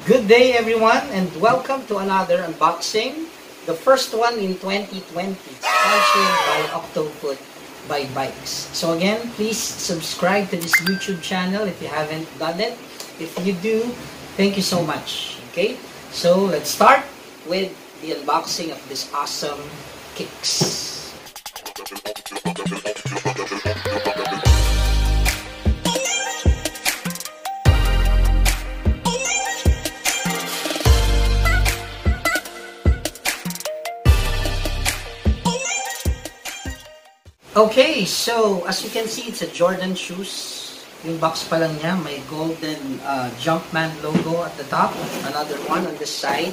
Good day everyone and welcome to another unboxing. The first one in 2020, sponsored by Octofoot by Bikes. So again, please subscribe to this YouTube channel if you haven't done it. If you do, thank you so much. Okay, so let's start with the unboxing of this awesome kicks. Okay, so as you can see, it's a Jordan shoes. Yung box pa lang niya, may golden Jumpman logo at the top, another one on this side,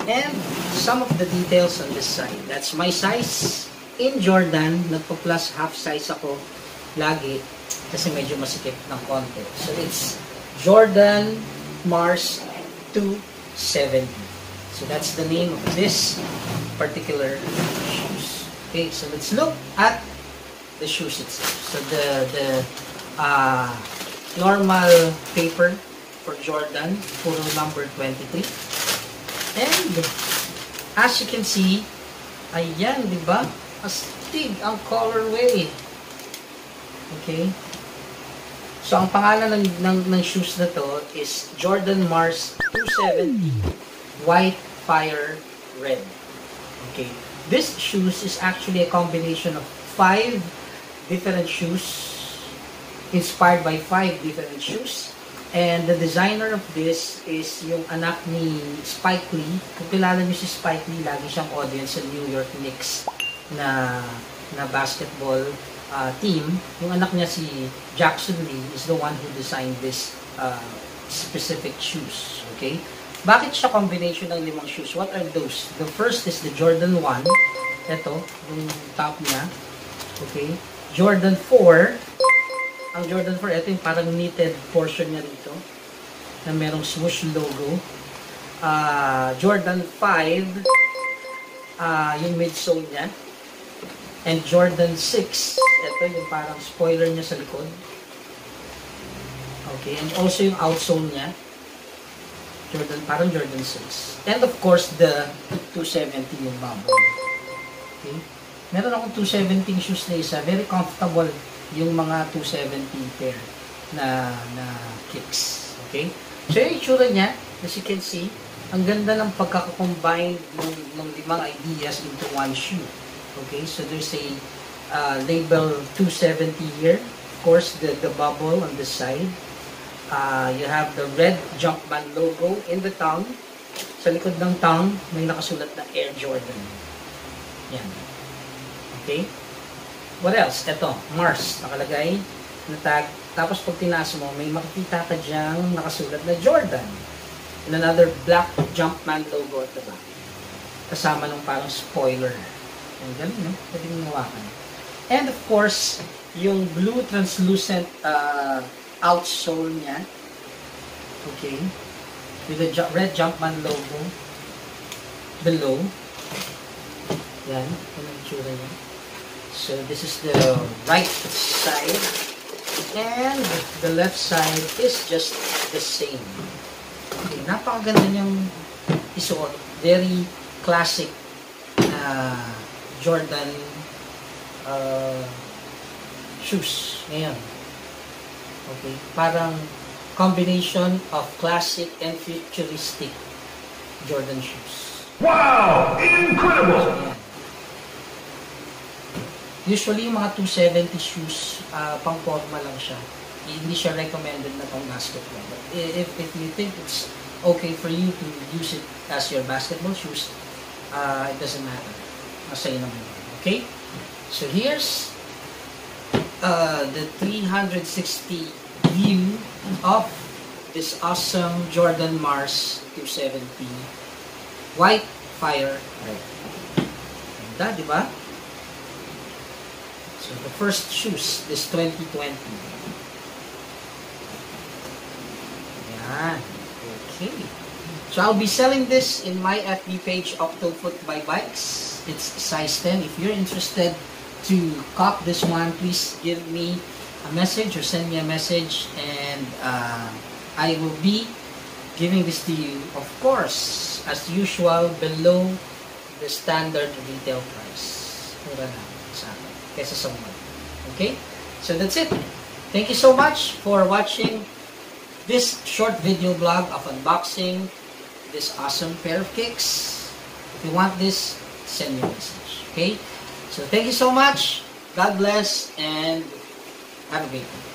and some of the details on this side. That's my size in Jordan. Nagpo-plus half size ako lagi kasi medyo masikip ng konti. So it's Jordan Mars 270. So that's the name of this particular shoes. Okay, so let's look at the shoes itself. So the normal paper for Jordan, puro number 23. And as you can see, ayan, di ba? Astig ang colorway. Okay? So ang pangalan ng shoes na to is Jordan Mars 270 White Fire Red. Okay. This shoes is actually a combination of 5 different shoes, inspired by 5 different shoes. And the designer of this is yung anak ni Spike Lee. Kung kilala niyo si Spike Lee, lagi siyang audience sa New York Knicks na basketball team. Yung anak niya si Jackson Lee is the one who designed this specific shoes. Okay? Bakit siya combination ng 5 shoes? What are those? The first is the Jordan 1. Ito, yung top niya. Okay? Jordan 4. Ang Jordan 4, ito yung parang knitted portion niya dito na merong swoosh logo. Jordan 5, yung midsole niya. And Jordan 6, ito yung parang spoiler niya sa likod. Okay, and also yung outsole niya. Parang Jordan 6. And of course, the 270 yung bubble. Okay. Meron akong 270 shoes na isa. Very comfortable yung mga 270 pair na kicks. Okay? So yung itsura niya, as you can see, ang ganda ng pagkakakombine ng 5 ideas into one shoe. Okay? So there's a label 270 here. Of course, the bubble on the side. You have the red Jumpman logo in the tongue. Sa likod ng tongue, may nakasulat na Air Jordan. Yan. Okay? What else? Ito, Mars, nakalagay na tag. Tapos pag tinaas mo, may makikita ka dyang nakasulat na Jordan. And another black Jumpman logo at the back. Kasama ng parang spoiler. Ang galing, no? Pwede mong hawakan. And of course, yung blue translucent outsole niya. Okay? With the red Jumpman logo below. Yan. Yan ang itsura niya. So this is the right side, and the left side is just the same. Okay, napakaganda niyang isuot. Very classic Jordan shoes. Ngayon. Okay, parang combination of classic and futuristic Jordan shoes. Wow! Incredible! So, yan. Usually, yung mga 270 shoes, pang-forma lang siya. Hindi siya recommended na pang basketball. But if you think it's okay for you to use it as your basketball shoes, it doesn't matter. Masaya naman. Okay? So, here's the 360 view of this awesome Jordan Mars 270 White Fire Red. Ganda, di ba? So, the first shoes, this 2020. Yan. Okay. So, I'll be selling this in my FB page, Octofoot by Bikes. It's size 10. If you're interested to cop this one, please give me a message or send me a message, and I will be giving this to you, of course, as usual, below the standard retail price. Mura lang sa akin, kesa sa mall. Okay? So that's it. Thank you so much for watching this short video blog of unboxing this awesome pair of kicks. If you want this, send me a message. Okay? So thank you so much. God bless and have a great day.